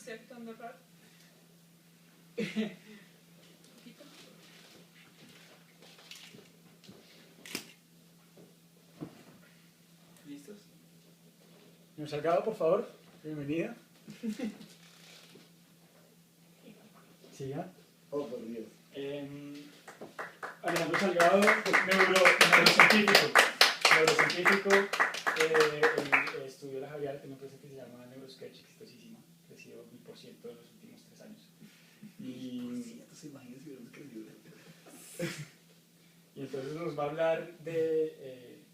estoy actuando raro. Poquito. ¿Listos? Señor Salgado, por favor, bienvenida. Siga. Oh, por Dios. Alejandro Salgado, neurocientífico, estudió la Javeriana, tiene una empresa que se llama Neurosketch, exitosísima, creció 1000% en los últimos 3 años. Y ¿Se imagina si hubiéramos crecido? y entonces nos va a hablar de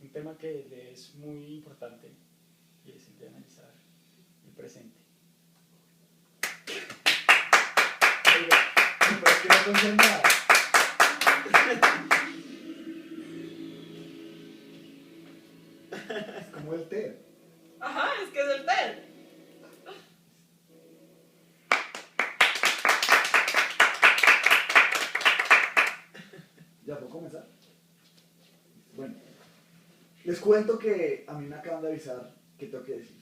un tema que le es muy importante y es el de analizar el presente. Pero es que no pensé en nada. Es como el té. Ajá, es que es el TED. ¿Ya puedo comenzar? Bueno, les cuento que a mí me acaban de avisar que tengo que decir.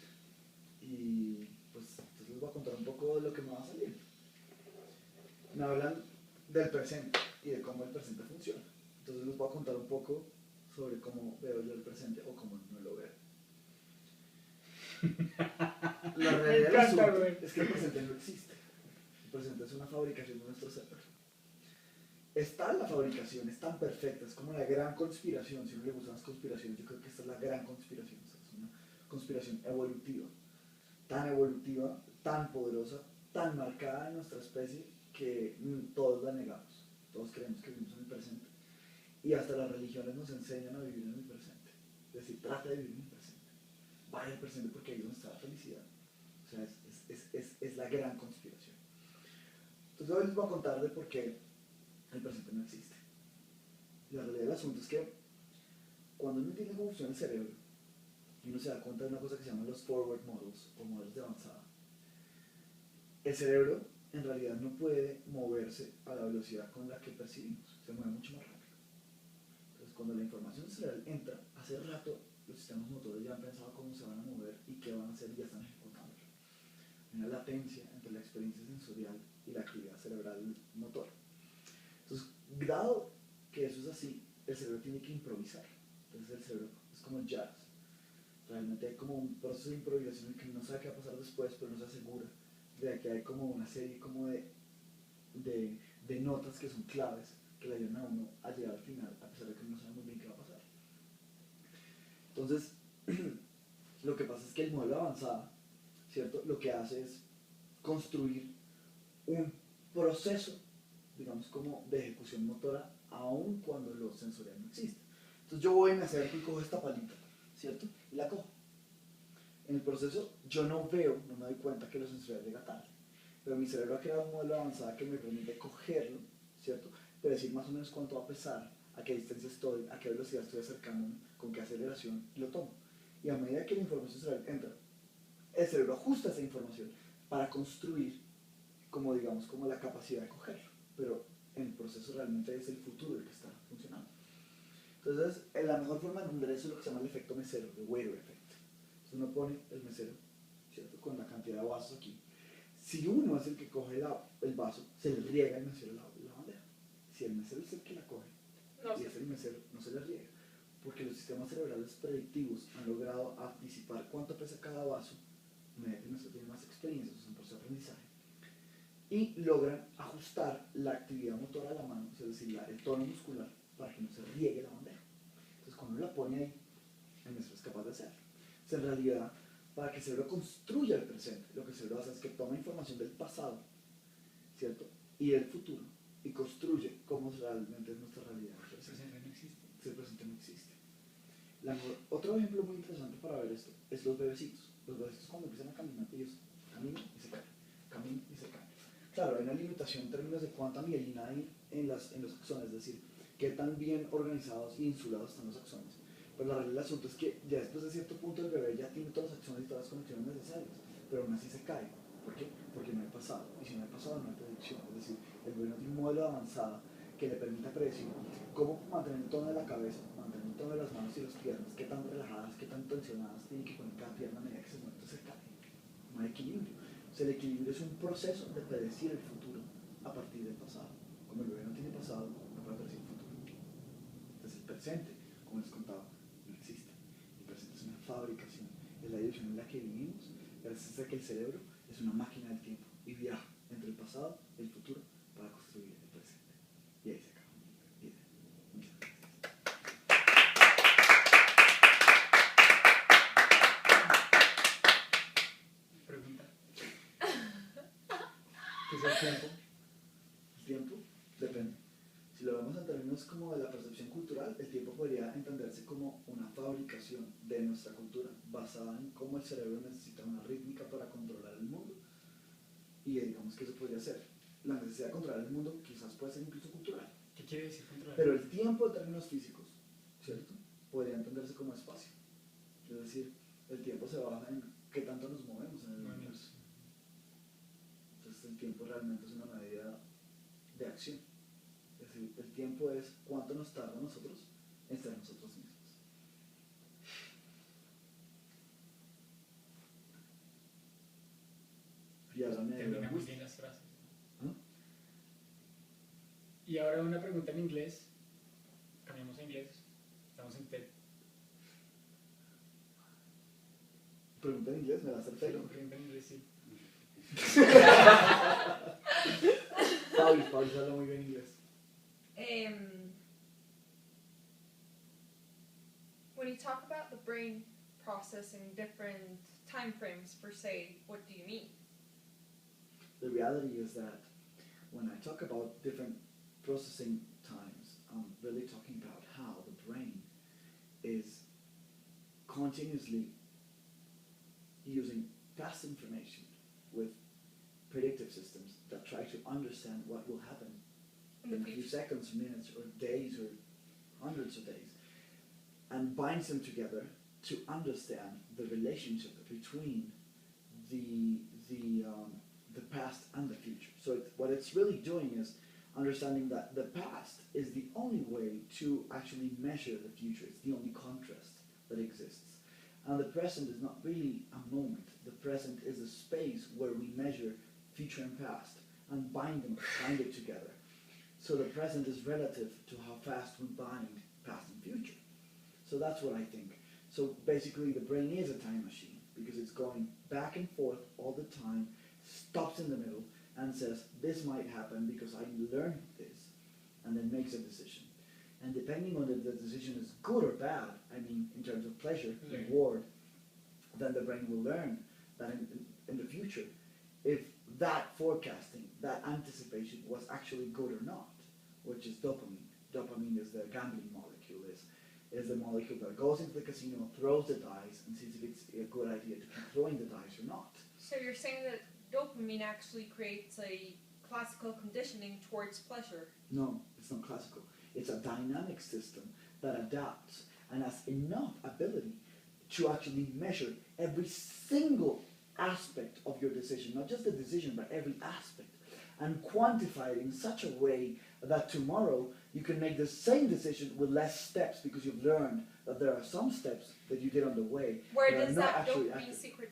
Y pues entonces les voy a contar un poco de lo que me va a salir. Me hablan del presente y de cómo el presente funciona. Entonces les voy a contar un poco sobre cómo veo yo el presente o cómo no lo veo. La realidad del asunto es que el presente no existe. El presente es una fabricación de nuestro cerebro. Está la fabricación, es tan perfecta, es como la gran conspiración. Si no le gustan las conspiraciones, yo creo que esta es la gran conspiración. O sea, es una conspiración evolutiva, tan poderosa, tan marcada en nuestra especie que todos la negamos. Todos creemos que vivimos en el presente. Y hasta las religiones nos enseñan a vivir en el presente. Es decir, trata de vivir en el presente. Vaya al presente porque ahí es donde está la felicidad. O sea, es la gran conspiración. Entonces hoy les voy a contar de por qué el presente no existe. La realidad del asunto es que cuando uno entiende cómo funciona el cerebro y uno se da cuenta de una cosa que se llama los forward models o modelos de avanzada, el cerebro en realidad no puede moverse a la velocidad con la que percibimos, se mueve mucho más rápido. Entonces cuando la información cerebral entra, hace rato los sistemas motores ya han pensado cómo se van a mover y qué van a hacer y ya están ejecutándolo. Hay una latencia entre la experiencia sensorial y la actividad cerebral motora. Entonces, dado que eso es así, el cerebro tiene que improvisar. Entonces el cerebro es como el jazz. Realmente hay como un proceso de improvisación en el que no sabe qué va a pasar después, pero no se asegura de que hay como una serie como de notas que son claves que le ayudan a uno a llegar al final, a pesar de que uno no sabe muy bien qué va a pasar. Entonces, lo que pasa es que el modelo avanzado, ¿cierto? Lo que hace es construir un proceso, digamos, como de ejecución motora, aun cuando lo sensorial no existe. Entonces yo voy y me acerco y cojo esta palita, ¿cierto? Y la cojo. En el proceso yo no veo, no me doy cuenta que lo sensorial llega tarde, pero mi cerebro ha creado un modelo avanzado que me permite cogerlo, ¿cierto? Predecir más o menos cuánto va a pesar, a qué distancia estoy, a qué velocidad estoy acercándome, con qué aceleración, y lo tomo. Y a medida que la información cerebral entra, el cerebro ajusta esa información para construir, como digamos, como la capacidad de cogerlo, pero en el proceso realmente es el futuro el que está funcionando. Entonces, la mejor forma de entender eso es lo que se llama el efecto mesero, el waiter effect. Entonces uno pone el mesero, ¿cierto?, con la cantidad de vasos aquí. Si uno es el que coge el vaso, se le riega el mesero la bandeja. Si el mesero es el que la coge y es el mesero, no se le riega, porque los sistemas cerebrales predictivos han logrado anticipar cuánto pesa cada vaso, a medida que el mesero tiene más experiencia, eso es un proceso de aprendizaje, y logran ajustar la actividad motora de la mano, es decir, el tono muscular, para que no se riegue la bandeja. Entonces cuando uno la pone ahí, el mesero es capaz de hacerlo. Entonces en realidad, para que el cerebro construya el presente, lo que el cerebro hace es que toma información del pasado, ¿cierto?, y del futuro, y construye cómo realmente es nuestra realidad. El presente no existe. El presente no existe. Otro ejemplo muy interesante para ver esto es los bebecitos. Los bebecitos cuando empiezan a caminar, ellos caminan y se caen, caminan y se caen. Claro, hay una limitación en términos de cuánta mielina hay en los axones, es decir, qué tan bien organizados y insulados están los axones. Pero la realidad del asunto es que ya después de cierto punto el bebé ya tiene todos los axones y todas las conexiones necesarias, pero aún así se cae. ¿Por qué? Porque no hay pasado. Y si no hay pasado, no hay predicción. Es decir, el bebé no tiene un modelo avanzado que le permita predecir cómo mantener el tono de la cabeza, mantener el tono de las manos y las piernas, qué tan relajadas, qué tan tensionadas tiene que poner cada pierna a medida que se mueve, entonces se cae. No hay equilibrio. O sea, el equilibrio es un proceso de predecir el futuro a partir del pasado. Como el bebé no tiene pasado, no puede predecir el futuro. Entonces el presente, como les contaba, no existe. El presente es una fabricación, es la dirección en la que vivimos, gracias a que el cerebro es una máquina del tiempo y viaja entre el pasado y el futuro para construir el presente. Y ahí se acaba. Bien. Muchas gracias. Pregunta. ¿Qué es el tiempo? El tiempo depende. Si lo vemos en términos como de la percepción cultural, el tiempo podría entenderse como una fabricación de nuestra cultura basada en cómo el cerebro necesita una rítmica para controlar el mundo. Y digamos que eso podría ser. La necesidad de controlar el mundo quizás puede ser incluso cultural. ¿Qué quiere decir controlar? Pero el tiempo en términos físicos, ¿cierto? Podría entenderse como espacio. Es decir, el tiempo se basa en qué tanto nos movemos en el universo. Entonces el tiempo realmente es una medida de acción. Es decir, el tiempo es cuánto nos tarda a nosotros en ser nosotros mismos. Y ahora me Termina muy gusta. bien las frases. ¿Ah? Y ahora una pregunta en inglés. Cambiamos a inglés. Estamos en TED. Pregunta en inglés, me va a hacer feo. Pregunta en inglés, sí. Pauli habla muy bien inglés. When you talk about the brain processing different time frames per se, what do you mean? The reality is that when I talk about different processing times, I'm really talking about how the brain is continuously using past information with predictive systems that try to understand what will happen in a few seconds, minutes, or days, or hundreds of days, and binds them together to understand the relationship between the past and the future. So what it's really doing is understanding that the past is the only way to actually measure the future. It's the only contrast that exists. And the present is not really a moment. The present is a space where we measure future and past and bind it together. So the present is relative to how fast we bind past and future. So that's what I think. So basically the brain is a time machine because it's going back and forth all the time, stops in the middle and says, this might happen because I learned this, and then makes a decision. And depending on if the decision is good or bad, I mean in terms of pleasure, reward, then the brain will learn that in the future, if that forecasting, that anticipation was actually good or not, which is dopamine. Dopamine is the gambling molecule, is the molecule that goes into the casino, throws the dice, and sees if it's a good idea to keep throwing the dice or not. So you're saying that dopamine actually creates a classical conditioning towards pleasure? No, it's not classical. It's a dynamic system that adapts and has enough ability to actually measure every single aspect of your decision, not just the decision, but every aspect, and quantify it in such a way that tomorrow you can make the same decision with less steps because you've learned that there are some steps that you did on the way. Where that does are not that actually dopamine accurate.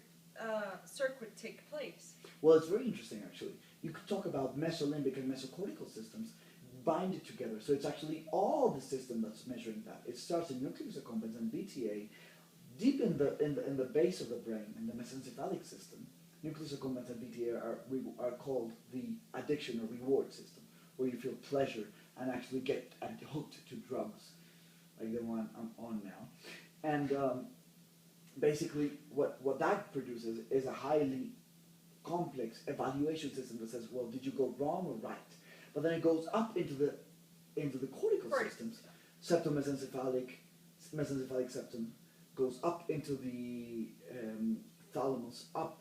circuit take place? Well, it's very interesting actually. You could talk about mesolimbic and mesocortical systems, bind it together. So it's actually all the system that's measuring that. It starts in nucleus accumbens and BTA, deep in the base of the brain, in the mesencephalic system. Nucleus accumbens and BTA are called the addiction or reward system, where you feel pleasure and actually get hooked to drugs, like the one I'm on now. And basically what that produces is a highly complex evaluation system that says, well, did you go wrong or right? But then it goes up into the cortical systems. Septum mesencephalic septum goes up into the thalamus, up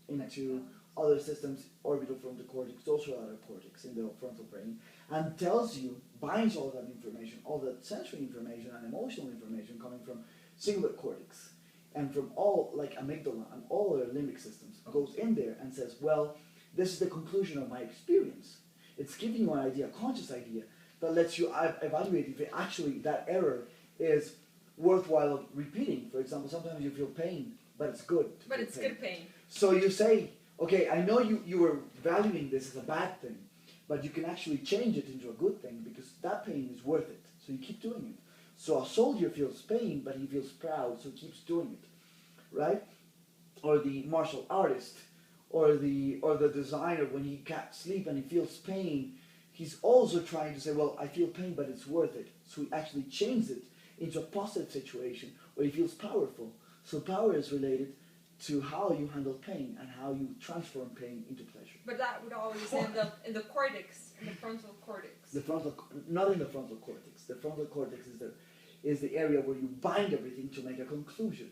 into other systems, orbital frontal cortex, dorsolateral cortex in the frontal brain, and tells you, binds all that information, all that sensory information and emotional information coming from cingulate cortex and from all, like amygdala and all their limbic systems, goes in there and says, well, this is the conclusion of my experience. It's giving you an idea, a conscious idea, that lets you evaluate if actually that error is worthwhile repeating. For example, sometimes you feel pain, but it's good to But feel it's pain. good pain. So you say, okay, I know you were valuing this as a bad thing, but you can actually change it into a good thing because that pain is worth it. So you keep doing it. So a soldier feels pain, but he feels proud, so he keeps doing it, right? Or the martial artist, or the designer, when he can't sleep and he feels pain, he's also trying to say, well, I feel pain, but it's worth it. So he actually changes it into a positive situation where he feels powerful. So power is related to how you handle pain and how you transform pain into pleasure. But that would always end up in the cortex, in the frontal cortex. The frontal, not in the frontal cortex. The frontal cortex is the area where you bind everything to make a conclusion.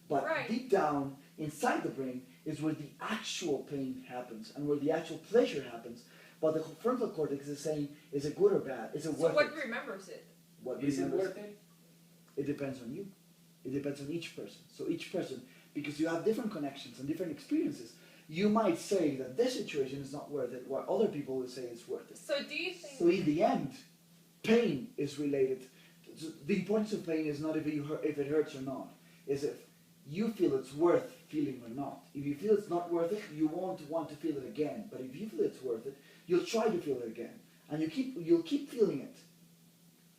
But Right. deep down inside the brain is where the actual pain happens and where the actual pleasure happens. But the frontal cortex is saying, is it good or bad? Is it So worth what it? remembers it? What Is it remembers- worth it? It depends on you. It depends on each person. So each person, because you have different connections and different experiences, you might say that this situation is not worth it, while other people will say it's worth it. So do you think... So in the end, pain is related. The importance of pain is not if it hurts or not. Is if you feel it's worth feeling or not. If you feel it's not worth it, you won't want to feel it again. But if you feel it's worth it, you'll try to feel it again, and you'll keep feeling it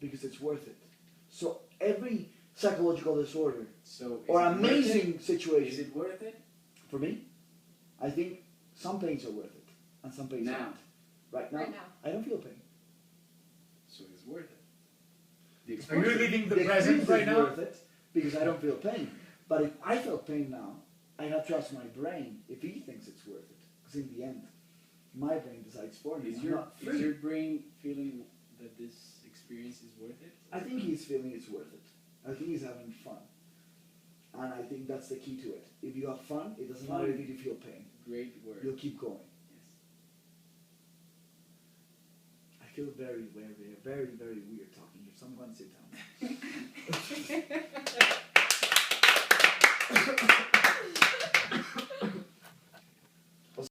because it's worth it. So every psychological disorder So is or it worth amazing it? situation Is it worth it? for me, I think some pains are worth it and some pains Now. aren't. Right now, Right now. I don't feel pain. So it's worth it. The Are you exposure. living the The present experience right is now? worth it because I don't feel pain. But if I felt pain now, I not trust my brain if he thinks it's worth it. Because in the end, my brain decides for me. Is I'm your not free. is your brain feeling that this experience is worth it? I think he's feeling it's worth it. I think he's having fun. And I think that's the key to it. If you have fun, it doesn't matter if you feel pain. Great word. You'll keep going. Yes. I feel very, very, very, very weird talking here. So I'm going to sit down.